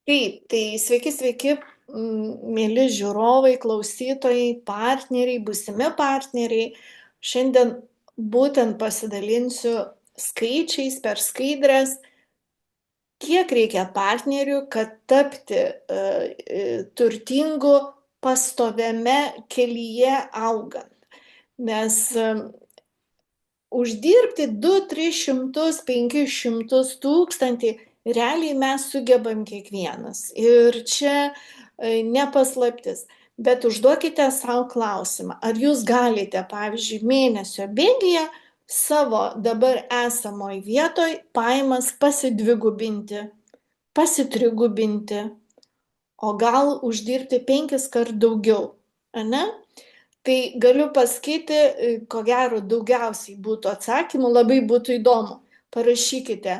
Taip, tai sveiki, mėly žiūrovai, klausytojai, partneriai, būsimi partneriai. Šiandien būtent pasidalinsiu skaičiais per skaidres, kiek reikia partnerių, kad tapti turtingu pastoviame kelyje augant. Nes uždirbti 200, 300, 500 tūkstantį realiai mes sugebam kiekvienas. Ir čia ne paslaptis. Bet užduokite savo klausimą, ar jūs galite, pavyzdžiui, mėnesio bėgyje savo dabar esamoj vietoj pajamas pasidvigubinti, pasitrigubinti, o gal uždirbti 5 kart daugiau, ane? Tai galiu pasakyti, ko gero daugiausiai būtų atsakymų, labai būtų įdomu. Parašykite,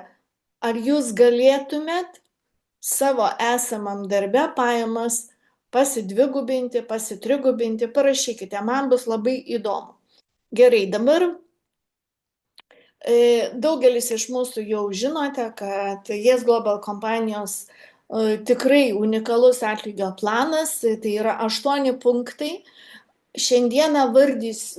ar jūs galėtumėt savo esamam darbe pajamas pasidvigubinti, pasitrigubinti, parašykite, man bus labai įdomu. Gerai, dabar daugelis iš mūsų jau žinote, kad Yes Global kompanijos tikrai unikalus atlygio planas, tai yra 8 punktai. Šiandieną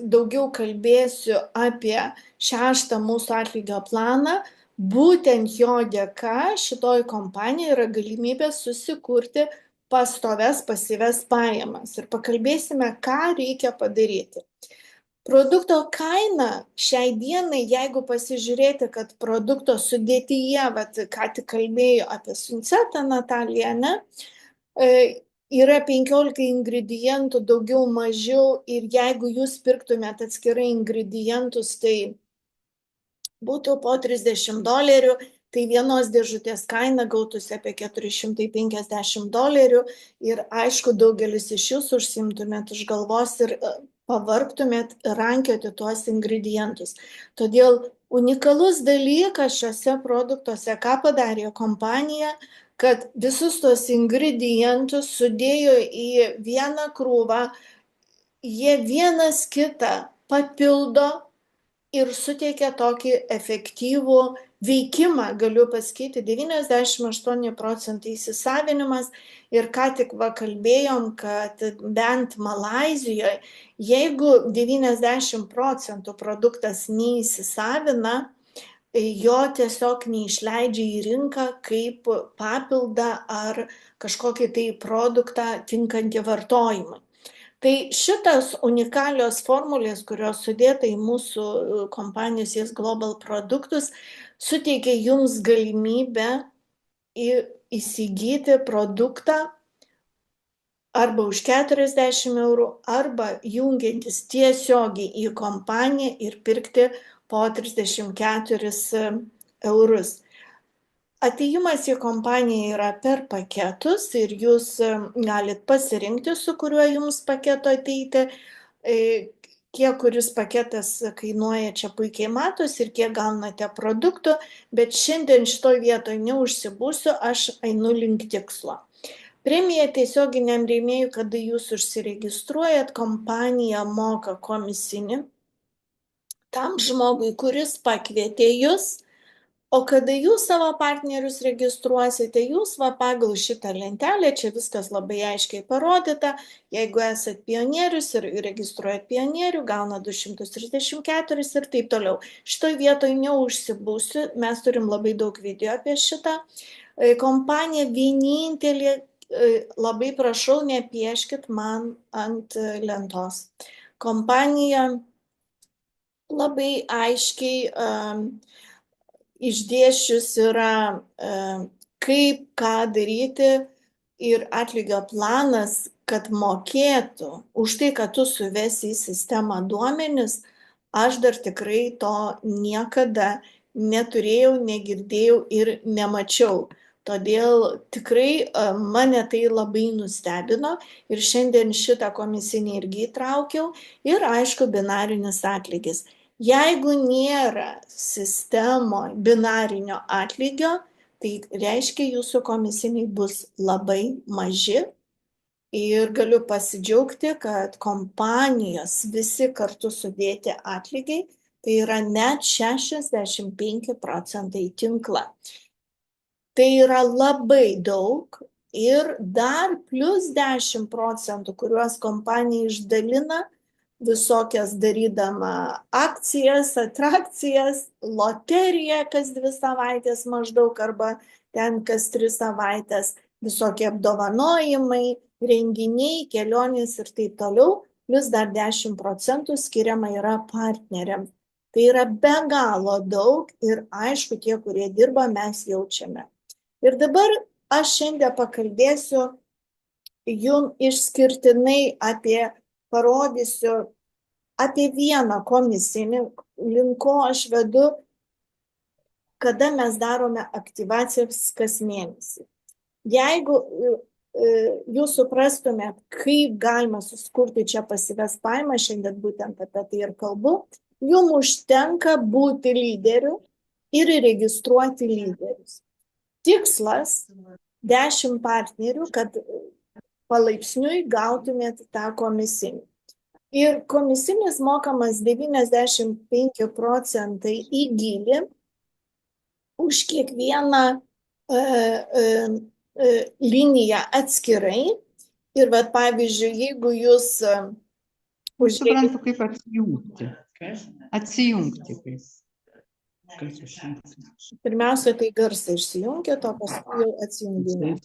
daugiau kalbėsiu apie 6 mūsų atlygio planą. Būtent jo dėka šitoj kompanijai yra galimybė susikurti pastoves pasyvias pajamas. Ir pakalbėsime, ką reikia padaryti. Produkto kaina šiai dienai, jeigu pasižiūrėti, kad produkto sudėtyje, ką tik kalbėjau apie Suncetą Nataliją, ne? Yra 15 ingredientų, daugiau mažiau, ir jeigu jūs pirktumėt atskirai ingredientus, tai būtų po $30, tai vienos dėžutės kaina gautųsi apie $450 ir aišku, daugelis iš jūsų užsimtumėt už galvos ir pavargtumėt rankioti tuos ingredientus. Todėl unikalus dalykas šiuose produktuose, ką padarė kompanija, kad visus tos ingredientus sudėjo į vieną krūvą, jie vienas kitą papildo ir suteikia tokį efektyvų veikimą, galiu pasakyti, 98% įsisavinimas. Ir ką tik kalbėjom, kad bent Malaizijoje, jeigu 90% produktas neįsisavina, jo tiesiog neišleidžia į rinką kaip papildą ar kažkokį tai produktą tinkantį vartojimui. Tai šitas unikalios formulės, kurios sudėta į mūsų kompanijos Yes Global produktus, suteikia jums galimybę įsigyti produktą arba už 40 eurų, arba jungiantis tiesiogiai į kompaniją ir pirkti po 34 eurus. Atėjimas į kompaniją yra per paketus ir jūs galit pasirinkti, su kuriuo jums paketo ateiti. Kiek kuris paketas kainuoja, čia puikiai matosi ir kiek gaunate produktų, bet šiandien šitoj vietoj neužsibūsiu, aš einu link tikslo. Premija tiesioginiam rėmėjui, kada jūs užsiregistruojat, kompanija moka komisinį tam žmogui, kuris pakvietė jūs, o kada jūs savo partnerius registruosite, jūs pagal šitą lentelę, čia viskas labai aiškiai parodyta, jeigu esat pionierius ir registruojat pionierių, gauna 234 ir taip toliau. Šitoj vietoj neužsibūsiu, mes turim labai daug video apie šitą. Kompanija vienintelė, labai prašau, nepieškit man ant lentos. Kompanija labai aiškiai išdėsčius yra, kaip ką daryti ir atlygio planas, kad mokėtų už tai, kad tu suvesi į sistemą duomenis, aš dar tikrai to niekada neturėjau, negirdėjau ir nemačiau. Todėl tikrai mane tai labai nustebino ir šiandien šitą komisinį irgi įtraukiau ir aišku binarinis atlygis. Jeigu nėra sistemoje binarinio atlygio, tai reiškia jūsų komisiniai bus labai maži ir galiu pasidžiaugti, kad kompanijos visi kartu sudėti atlygiai, tai yra net 65% tinkla. Tai yra labai daug ir dar plus 10%, kuriuos kompanija išdalina, visokias darydama akcijas, atrakcijas, loteriją kas 2 savaitės maždaug arba ten kas 3 savaitės, visokie apdovanojimai, renginiai, kelionės ir taip toliau, plus dar 10% skiriama yra partneriams. Tai yra be galo daug ir aišku, tie, kurie dirba, mes jaučiame. Ir dabar aš šiandien pakalbėsiu jums išskirtinai parodysiu apie vieną komisinį, link ko aš vedu, kada mes darome aktyvacijas kas mėnesį. Jeigu jūs suprastumėt, kaip galima susikurti čia pasyvias pajamas, šiandien būtent apie tai ir kalbu, jums užtenka būti lyderiu ir registruoti lyderius. Tikslas 10 partnerių, kad palaipsniui gautumėt tą komisinį. Ir komisinis mokamas 95% į gilį už kiekvieną liniją atskirai. Ir vat, pavyzdžiui, jeigu jūs Suprantu, kaip atsijungti. Atsijungti kaip. Pirmiausia, tai garsą išsijunkit, o paskui jau atsijunginėt.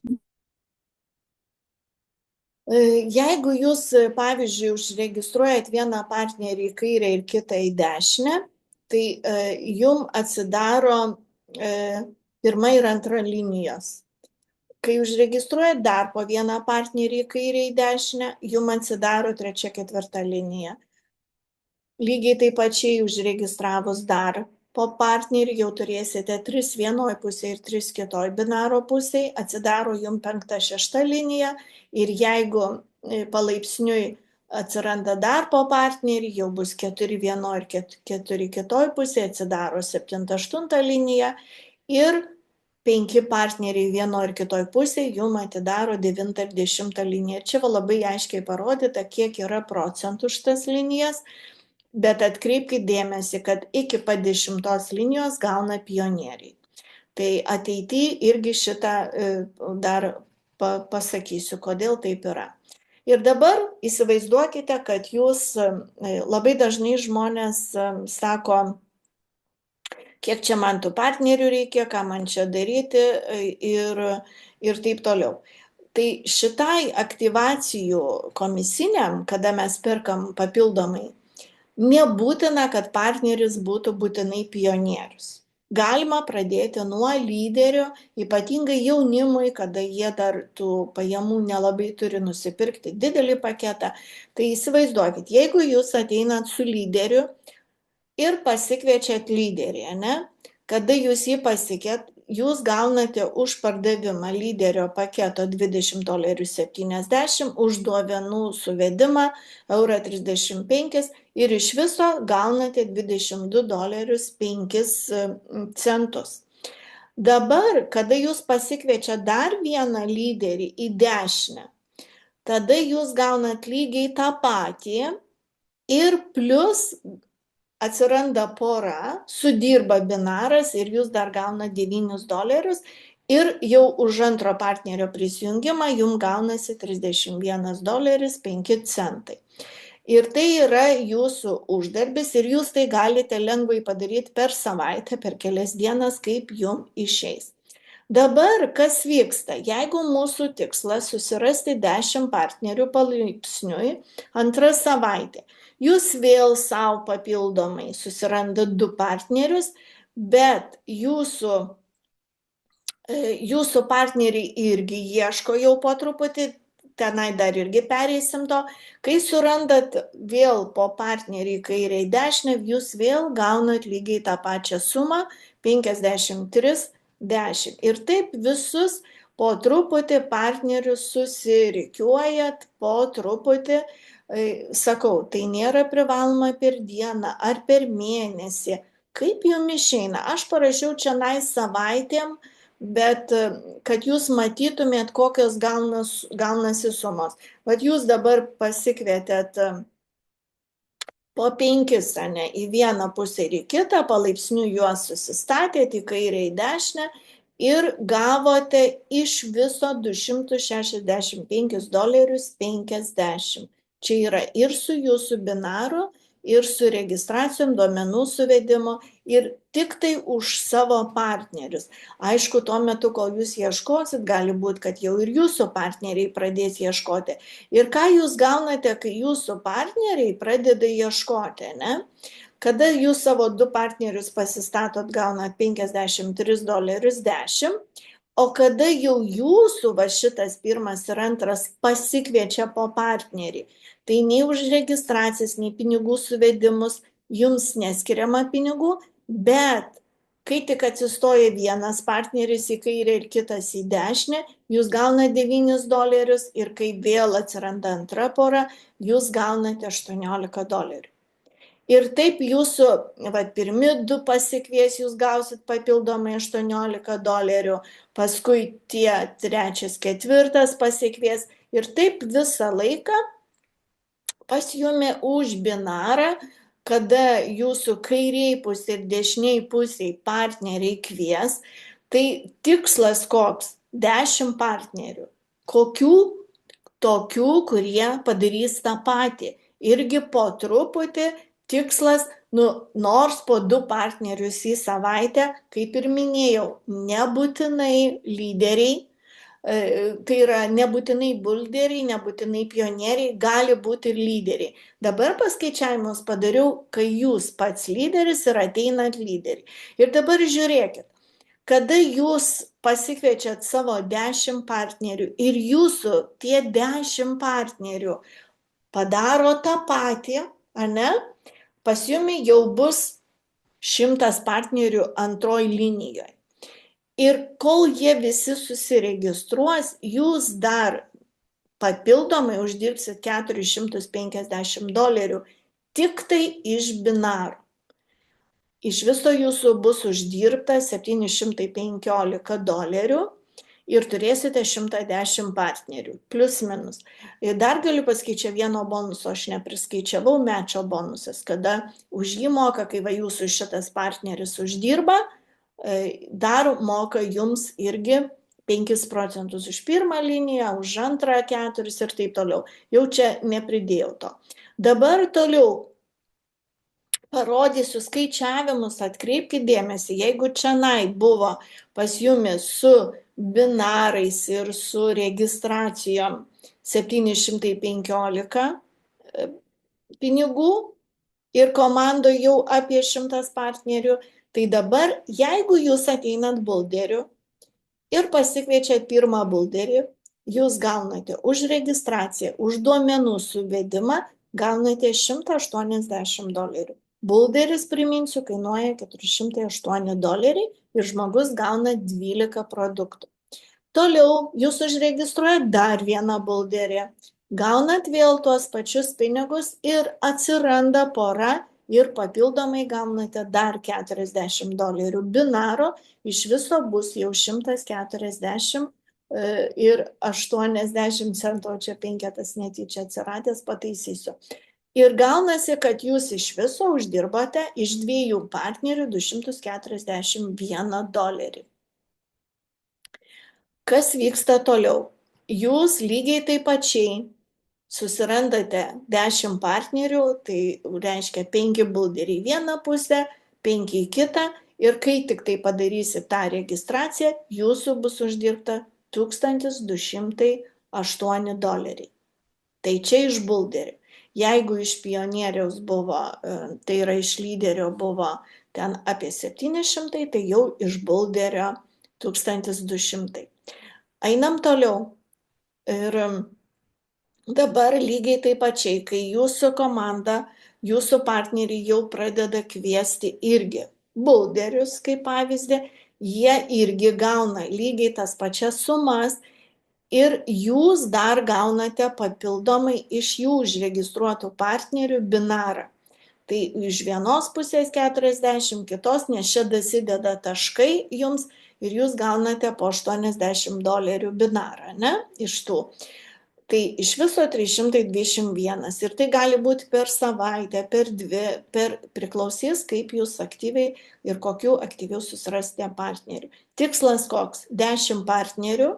Jeigu jūs, pavyzdžiui, užregistruojat vieną partnerį į kairę ir kitą į dešinę, tai jums atsidaro pirma ir antra linijos. Kai užregistruojat dar po vieną partnerį į kairę į dešinę, jums atsidaro trečia, ketvirta linija. Lygiai taip pačiai užregistravus dar po partnerį jau turėsite 3 vienoj pusėje ir 3 kitoj binaro pusėje, atsidaro jums 5, 6 linija ir jeigu palaipsniui atsiranda dar po partnerį, jau bus 4 vienoj ir 4 kitoj pusėje, atsidaro 7, 8 linija ir 5 partneriai vienoj ir kitoj pusėje jums atidaro 9 ir 10 liniją. Čia labai aiškiai parodyta, kiek yra procentų šitas linijas. Bet atkreipkite dėmesį, kad iki pat 10 linijos gauna pionieriai. Tai ateityje irgi šitą dar pasakysiu, kodėl taip yra. Ir dabar įsivaizduokite, kad jūs labai dažnai žmonės sako, kiek čia man tų partnerių reikia, ką man čia daryti ir taip toliau. Tai šitai aktyvacijų komisiniam, kada mes perkam papildomai, nebūtina, kad partneris būtų būtinai pionierius. Galima pradėti nuo lyderio, ypatingai jaunimui, kada jie dar tų pajamų nelabai turi nusipirkti didelį paketą. Tai įsivaizduokit, jeigu jūs ateinat su lyderiu ir pasikviečiat lyderį, ne? Kada jūs jį pasikviet, jūs gaunate už pardavimą lyderio paketo $20.70, už duomenų suvedimą €35 ir iš viso gaunate $22.05. Dabar, kada jūs pasikviečiat dar vieną lyderį į dešinę, tada jūs gaunat lygiai tą patį ir plus atsiranda pora, sudirba binaras ir jūs dar gaunat $9 ir jau už antro partnerio prisijungimą jums gaunasi $31.05. Ir tai yra jūsų uždarbis ir jūs tai galite lengvai padaryti per savaitę, per kelias dienas, kaip jums išeis. Dabar kas vyksta? Jeigu mūsų tikslas susirasti 10 partnerių palaipsniui antrą savaitę, jūs vėl savo papildomai susirandat 2 partnerius, bet jūsų partneriai irgi ieško jau po truputį, tenai dar irgi pereisim to. Kai surandat vėl po partnerį į kairę į dešinę, jūs vėl gaunat lygiai tą pačią sumą 53,10. Ir taip visus po truputį partnerius susirikiuojat po truputį. Sakau, tai nėra privaloma per dieną ar per mėnesį. Kaip jums išeina? Aš parašiau čia savaitėm, bet kad jūs matytumėt, kokios gaunasi sumos. Vat jūs dabar pasikvietėt po 5, į vieną pusę ir į kitą, palaipsniui juos susistatėt į kairę į dešinę ir gavote iš viso $265,50. Čia yra ir su jūsų binaru, ir su registracijom, duomenų suvedimu, ir tik tai už savo partnerius. Aišku, tuo metu, kol jūs ieškosit, gali būti, kad jau ir jūsų partneriai pradės ieškoti. Ir ką jūs gaunate, kai jūsų partneriai pradeda ieškoti, ne? Kada jūs savo du partnerius pasistatot, gaunat $53.10, o kada jau jūsų va šitas pirmas ir antras pasikviečia po partnerį, tai nei už registracijas, nei pinigų suvedimus jums neskiriama pinigų, bet kai tik atsistoja vienas partneris į kairę ir kitas į dešinę, jūs gaunate $9 ir kai vėl atsiranda antra pora, jūs gaunate $18. Ir taip jūsų pirmi du pasikvies, jūs gausit papildomai $18, paskui tie trečias, ketvirtas pasikvies ir taip visą laiką pas jumi už binarą, kada jūsų kairiai pusė ir dešiniai pusiai partneriai kvies, tai tikslas koks? 10 partnerių. Kokių? Tokių, kurie padarys tą patį. Irgi po truputį tikslas, nors po 2 partnerius į savaitę, kaip ir minėjau, nebūtinai lyderiai, tai yra nebūtinai bulderiai, nebūtinai pionieriai, gali būti ir lyderiai. Dabar paskaičiavimus padariau, kai jūs pats lyderis ir ateinat lyderiai. Ir dabar žiūrėkit, kada jūs pasikviečiat savo 10 partnerių ir jūsų tie 10 partnerių padaro tą patį, ar ne? Pas jumi jau bus 100 partnerių antroj linijoje. Ir kol jie visi susiregistruos, jūs dar papildomai uždirbsit $450 tik tai iš binaro. Iš viso jūsų bus uždirbta $715 ir turėsite 110 partnerių, plius minus. Ir dar galiu pasakyti, čia vieno bonuso aš nepriskaičiavau, mečio bonusas, kada už jį moka, kai va jūsų šitas partneris uždirba, dar moka jums irgi 5% už pirmą liniją, už antrą 4 ir taip toliau. Jau čia nepridėjau to. Dabar toliau parodysiu skaičiavimus, atkreipkite dėmesį, jeigu čionai buvo pas jumis su binarais ir su registracijom 715 pinigų ir komandoje jau apie 100 partnerių, tai dabar, jeigu jūs ateinat bulderiu ir pasikviečiat pirmą bulderį, jūs gaunate už registraciją, už duomenų suvedimą, gaunate $180. Bulderis, priminsiu, kainuoja $408 ir žmogus gauna 12 produktų. Toliau jūs užregistruojat dar vieną bulderį, gaunat vėl tuos pačius pinigus ir atsiranda pora ir papildomai gaunate dar $40 binaro, iš viso bus jau 140 ir 80 centų, čia 5 netyčia atsiradęs, pataisysiu. Ir gaunasi, kad jūs iš viso uždirbote iš 2 partnerių $241. Kas vyksta toliau? Jūs lygiai taip pačiai susirandate 10 partnerių, tai reiškia 5 bulderiai vieną pusę, 5 į kitą, ir kai tik tai padarysit tą registraciją, jūsų bus uždirbta $1208. Tai čia iš bulderių. Jeigu iš pionieriaus buvo, tai yra iš lyderio buvo ten apie 700, tai jau iš bulderio 1200. Einam toliau. Ir dabar lygiai taip pačiai, kai jūsų komanda, jūsų partneriai jau pradeda kviesti irgi bulderius, kaip pavyzdį, jie irgi gauna lygiai tas pačias sumas ir jūs dar gaunate papildomai iš jų užregistruotų partnerių binarą. Tai iš vienos pusės 40, kitos, nes čia dasideda taškai jums ir jūs gaunate po $80 binarą, ne, iš tų. Tai iš viso 321 ir tai gali būti per savaitę, per dvi, priklausys, kaip jūs aktyviai ir kokiu aktyviau susirasite partnerių. Tikslas koks? 10 partnerių,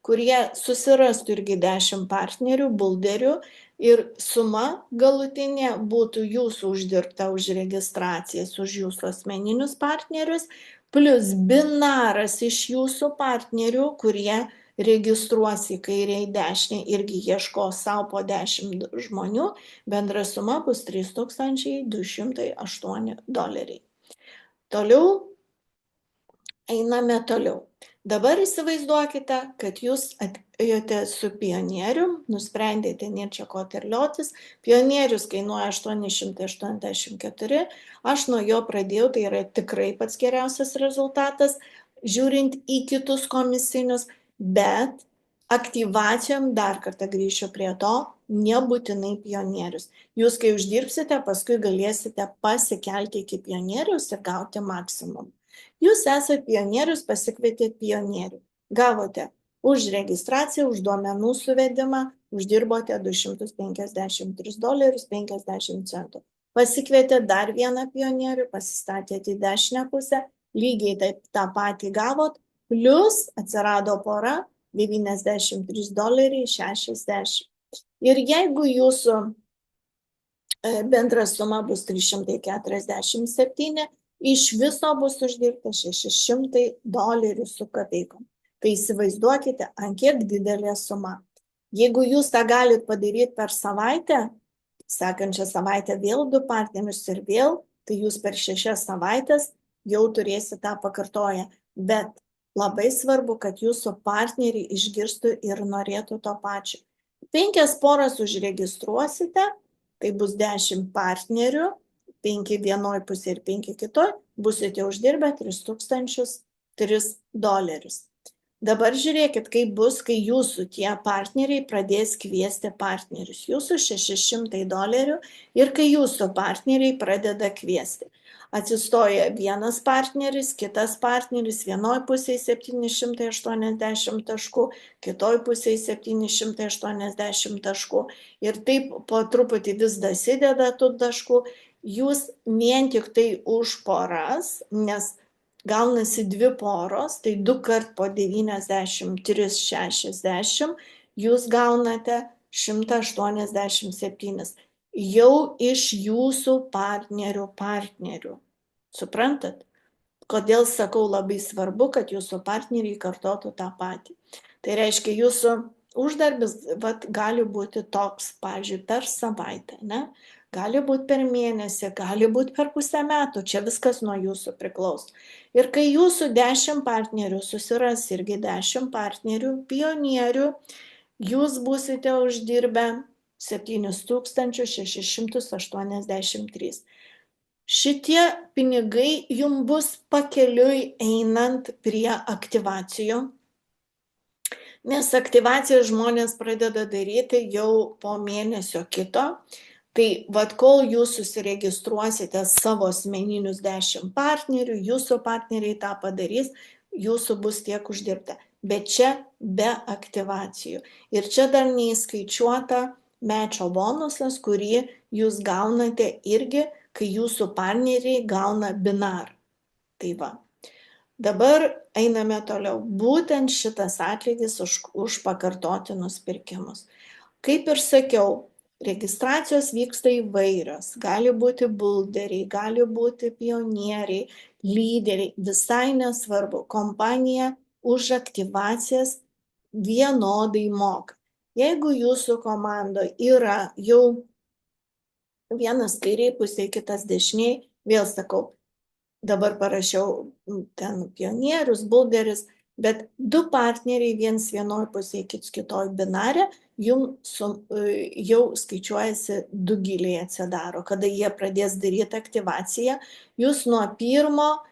kurie susirastų irgi 10 partnerių, bulderių ir suma galutinė būtų jūsų uždirbta už registracijas, už jūsų asmeninius partnerius, plus binaras iš jūsų partnerių, kurie registruos į kairę į dešinę, irgi ieškos savo po 10 žmonių, bendra suma bus $3208. Toliau, einame toliau. Dabar įsivaizduokite, kad jūs atėjote su pionierium, nusprendėte niečia ko terliotis, pionierius kainuoja 884, aš nuo jo pradėjau, tai yra tikrai pats geriausias rezultatas, žiūrint į kitus komisinius, bet aktyvacijom dar kartą grįšiu prie to, nebūtinai pionierius. Jūs, kai uždirbsite, paskui galėsite pasikelti iki pionierius ir gauti maksimum. Jūs esate pionierius, pasikvietėte pionierių. Gavote už registraciją, už duomenų suvedimą, uždirbote $253.50. Pasikvietėte dar vieną pionierių, pasistatėte į dešinę pusę, lygiai taip tą patį gavot, plus atsirado pora $93.60. Ir jeigu jūsų bendra suma bus 347, iš viso bus uždirbta $600 su kapeikom. Tai įsivaizduokite, ant kiek didelė suma. Jeigu jūs tą galite padaryti per savaitę, sekančią savaitę vėl 2 partnerius ir vėl, tai jūs per 6 savaitės jau turėsite tą pakartoję. Bet labai svarbu, kad jūsų partneriai išgirstų ir norėtų to pačio. 5 poras užregistruosite, tai bus 10 partnerių, 5 vienoj pusė ir 5 kitoj, busite uždirbę $3003. Dabar žiūrėkit, kaip bus, kai jūsų tie partneriai pradės kviesti partnerius. Jūsų $600 ir kai jūsų partneriai pradeda kviesti. Atsistoja vienas partneris, kitas partneris, vienoj pusėje 780 taškų, kitoj pusėje 780 taškų. Ir taip po truputį vis dasideda tų taškų. Jūs vien tik tai už poras, nes gaunasi 2 poros, tai 2 kart po 93,60, jūs gaunate 187. Jau iš jūsų partnerių. Suprantat? Kodėl sakau labai svarbu, kad jūsų partneriai kartotų tą patį. Tai reiškia, jūsų uždarbis gali būti toks, pavyzdžiui, per savaitę, ne? Gali būti per mėnesį, gali būti per pusę metų, čia viskas nuo jūsų priklauso. Ir kai jūsų 10 partnerių susiras irgi 10 partnerių, pionierių, jūs būsite uždirbę $7683. Šitie pinigai jums bus pakeliui einant prie aktyvacijų, nes aktyvaciją žmonės pradeda daryti jau po mėnesio kito. Tai kol jūs susiregistruosite savo asmeninius 10 partnerių, jūsų partneriai tą padarys, jūsų bus tiek uždirbta. Bet čia be aktyvacijų. Ir čia dar neįskaičiuota mečio bonusas, kurį jūs gaunate irgi, kai jūsų partneriai gauna binarą. Tai va. Dabar einame toliau. Būtent šitas atlygis už pakartotinus pirkimus. Kaip ir sakiau, registracijos vyksta įvairios. Gali būti bulderiai, gali būti pionieriai, lyderiai. Visai nesvarbu. Kompanija už aktyvacijas vienodai moka. Jeigu jūsų komandoje yra jau vienas kairiai pusėje, kitas dešiniai, vėl sakau, dabar parašiau ten pionierius, bulderis, bet 2 partneriai viens vienoj pusėje, kits kitoj binarė, jums jau skaičiuojasi 2 giliai atsidaro. Kada jie pradės daryti aktyvaciją, jūs nuo pirmo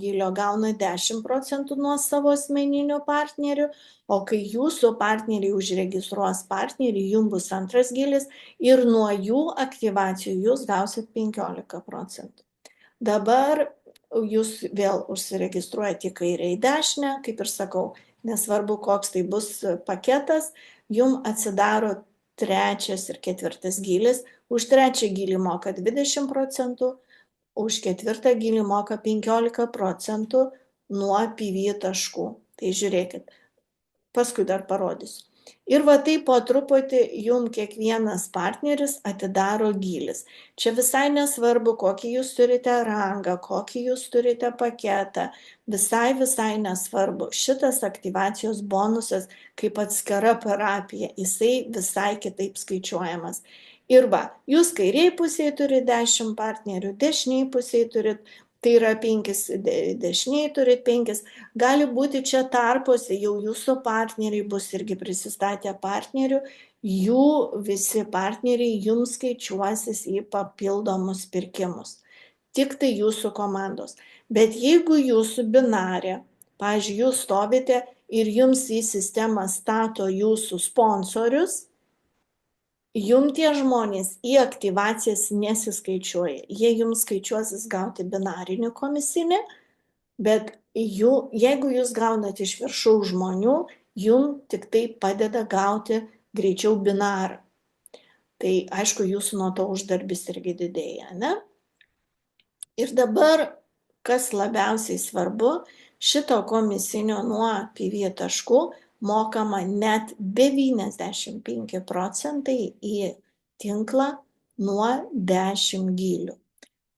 gilio gauna 10% nuo savo asmeninių partnerių, o kai jūsų partneriai užregistruos partnerį, jums bus 2 gilis ir nuo jų aktyvacijų jūs gausit 15%. Dabar jūs vėl užsiregistruojate į kairę į dešinę, kaip ir sakau, nesvarbu koks tai bus paketas, jum atsidaro 3. ir 4. gylis, už 3. gylį moka 20%, už 4. gylį moka 15% nuo PV taškų. Tai žiūrėkit, paskui dar parodysiu. Ir va taip po truputį jum kiekvienas partneris atidaro gylis. Čia visai nesvarbu, kokį jūs turite rangą, kokį jūs turite paketą, visai nesvarbu. Šitas aktyvacijos bonusas kaip atskira parapija, jisai visai kitaip skaičiuojamas. Ir va, jūs kairiai pusėje turite 10 partnerių, dešiniai pusėje turite, tai yra 5, dešiniai turite 5, gali būti čia tarpuose, jau jūsų partneriai bus irgi prisistatę partnerių, jų visi partneriai jums skaičiuosis į papildomus pirkimus. Tik tai jūsų komandos. Bet jeigu jūsų binarė, pavyzdžiui, jūs stovite ir jums į sistemą stato jūsų sponsorius, jum tie žmonės į aktyvacijas nesiskaičiuoja. Jie jums skaičiuosis gauti binarinį komisinį, bet jeigu jūs gaunate iš viršaus žmonių, jum tik tai padeda gauti greičiau binarą. Tai aišku, jūsų nuo to uždarbis irgi didėja, ne? Ir dabar, kas labiausiai svarbu, šito komisinio nuo PV taškų mokama net 95% į tinklą nuo 10 gylių.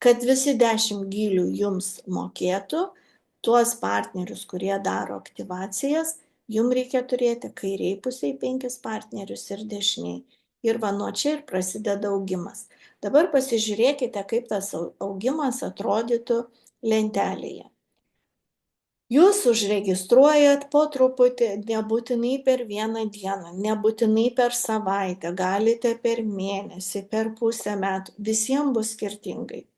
Kad visi 10 gylių jums mokėtų, tuos partnerius, kurie daro aktyvacijas, jums reikia turėti kairiai pusiai 5 partnerius ir dešiniai. Ir va nuo čia ir prasideda augimas. Dabar pasižiūrėkite, kaip tas augimas atrodytų lentelėje. Jūs užregistruojat po truputį, nebūtinai per vieną dieną, nebūtinai per savaitę, galite per mėnesį, per pusę metų, visiems bus skirtingai.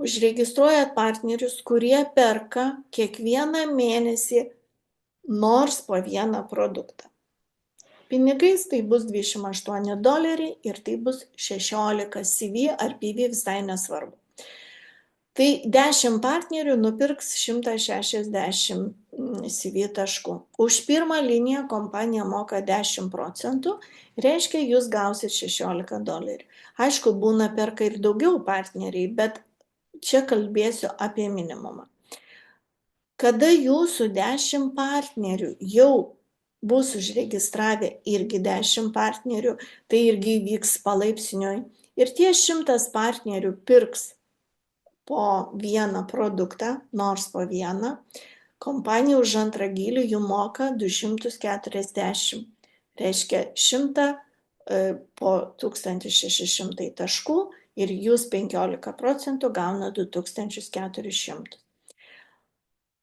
Užregistruojat partnerius, kurie perka kiekvieną mėnesį nors po vieną produktą. Pinigais tai bus $28 ir tai bus 16 CV ar PV, visai nesvarbu. Tai 10 partnerių nupirks 160 CV taškų. Už pirmą liniją kompanija moka 10%, reiškia, jūs gausit $16. Aišku, būna perka ir daugiau partneriai, bet čia kalbėsiu apie minimumą. Kada jūsų 10 partnerių jau bus užregistravę irgi 10 partnerių, tai irgi vyks palaipsniui. Ir tie 100 partnerių pirks po vieną produktą, nors po vieną, kompanija už antrą gylį jų moka 240. Reiškia 100 po 1600 taškų ir jūs 15% gauna 2400.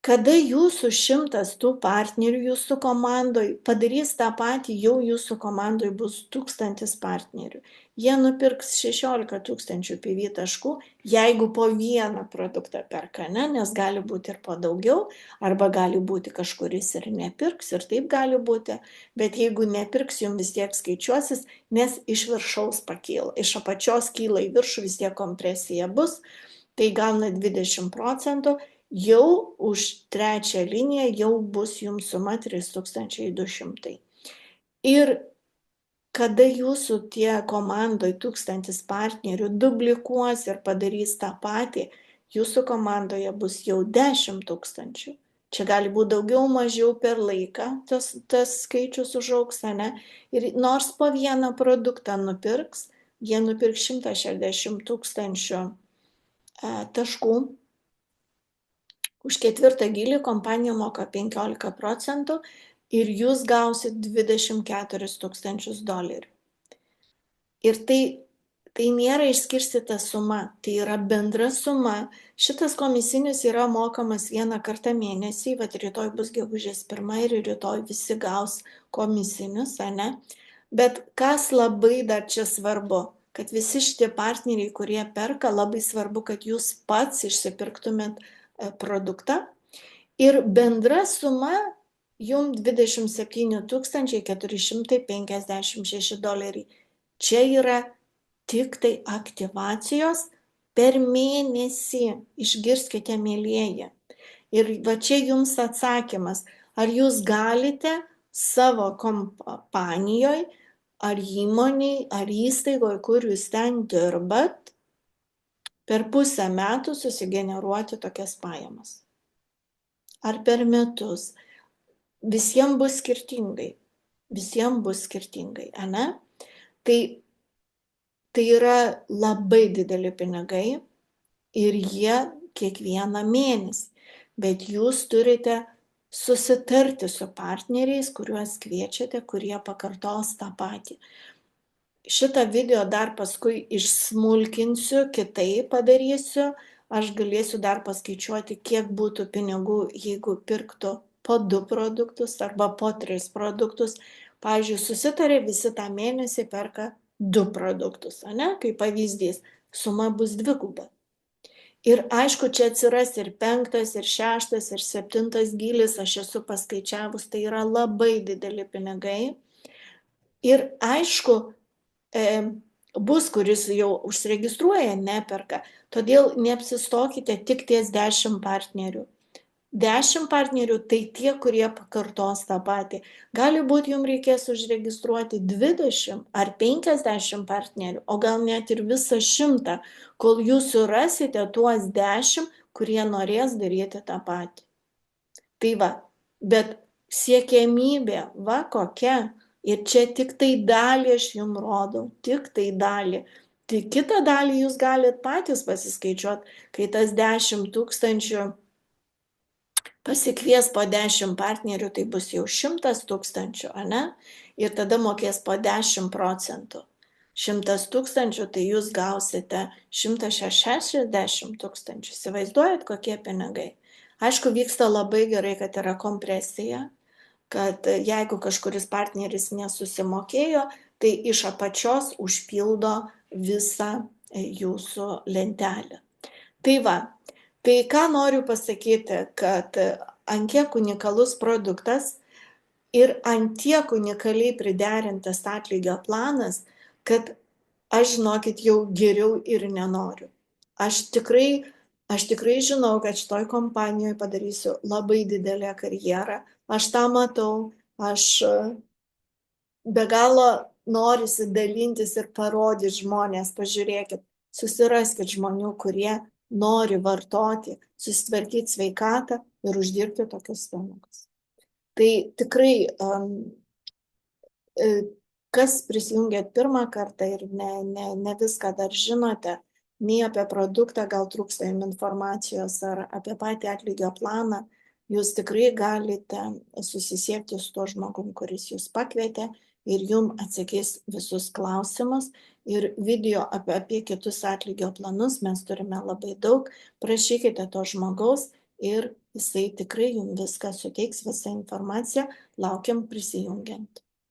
Kada jūsų 100 tų partnerių jūsų komandoje padarys tą patį, jau jūsų komandoje bus 1000 partnerių. Jie nupirks 16 000 PV taškų, jeigu po vieną produktą perka, ne? Nes gali būti ir po daugiau, arba gali būti kažkuris ir nepirks, ir taip gali būti, bet jeigu nepirks, jums vis tiek skaičiuosis, nes iš viršaus pakyla, iš apačios kyla į viršų, vis tiek kompresija bus, tai gauna 20%, jau už trečią liniją jau bus jums suma 3200. Ir kada jūsų tie komandoje 1000 partnerių duplikuos ir padarys tą patį, jūsų komandoje bus jau 10 000. Čia gali būti daugiau, mažiau per laiką, tas skaičius užaugs, ne? Ir nors po vieną produktą nupirks, jie nupirks 160 000 taškų. Už 4. gylį kompanija moka 15% ir jūs gausit $24 000. Ir tai nėra išskirstyta suma, tai yra bendra suma. Šitas komisinis yra mokamas vieną kartą mėnesį, bet rytoj bus gegužės 1 ir rytoj visi gaus komisinius, ne? Bet kas labai dar čia svarbu, kad visi šitie partneriai, kurie perka, labai svarbu, kad jūs pats išsipirktumėt produktą ir bendra suma jums $27 456. Čia yra tik tai aktyvacijos per mėnesį, išgirskite, mėlieji. Ir va čia jums atsakymas, ar jūs galite savo kompanijoje, ar įmonėje, ar įstaigoje, kur jūs ten dirbat, per pusę metų susigeneruoti tokias pajamas. Ar per metus. Visiems bus skirtingai. Visiems bus skirtingai, ane? Tai yra labai dideli pinigai ir jie kiekvieną mėnesį. Bet jūs turite susitarti su partneriais, kuriuos kviečiate, kurie pakartos tą patį. Šitą video dar paskui išsmulkinsiu, kitaip padarysiu. Aš galėsiu dar paskaičiuoti, kiek būtų pinigų, jeigu pirktų po 2 produktus arba po 3 produktus. Pavyzdžiui, susitarė visi tą mėnesį perka 2 produktus, ane? Kaip pavyzdys, suma bus dviguba. Ir aišku, čia atsiras ir 5, ir 6, ir 7 gylis, aš esu paskaičiavus, tai yra labai dideli pinigai. Ir aišku, bus, kuris jau užsiregistruoja, neperka. Todėl neapsistokite tik ties 10 partnerių. 10 partnerių tai tie, kurie pakartos tą patį. Gali būti, jums reikės užregistruoti 20 ar 50 partnerių, o gal net ir visą 100, kol jūs surasite tuos 10, kurie norės daryti tą patį. Tai va, bet siekiamybė, va kokia. Ir čia tik tai dalį aš jums rodau, tik tai dalį. Tai kitą dalį jūs galite patys pasiskaičiuoti, kai tas 10 000 pasikvies po 10 partnerių, tai bus jau 100 000, ane? Ir tada mokės po 10%. 100 000, tai jūs gausite 160 000. Įsivaizduojat, kokie pinigai? Aišku, vyksta labai gerai, kad yra kompresija, kad jeigu kažkuris partneris nesusimokėjo, tai iš apačios užpildo visą jūsų lentelę. Tai va, tai ką noriu pasakyti, kad ant kiek unikalus produktas ir ant tiek unikaliai priderintas atlygio planas, kad aš, žinokit, jau geriau ir nenoriu. Aš tikrai žinau, kad šitoj kompanijoje padarysiu labai didelę karjerą. Aš tą matau, aš be galo norisi dalintis ir parodyti žmonės, pažiūrėkit, susiraskit žmonių, kurie nori vartoti, susitvarkyti sveikatą ir uždirbti tokius pinigus. Tai tikrai, kas prisijungėt pirmą kartą ir ne viską dar žinote, nei apie produktą, gal trūksta jums informacijos ar apie patį atlygio planą, jūs tikrai galite susisiekti su tuo žmogum, kuris jūs pakvietė ir jums atsakys visus klausimus. Ir video apie kitus atlygio planus mes turime labai daug. Prašykite to žmogaus ir jisai tikrai jums viską suteiks, visą informaciją. Laukiam prisijungiant.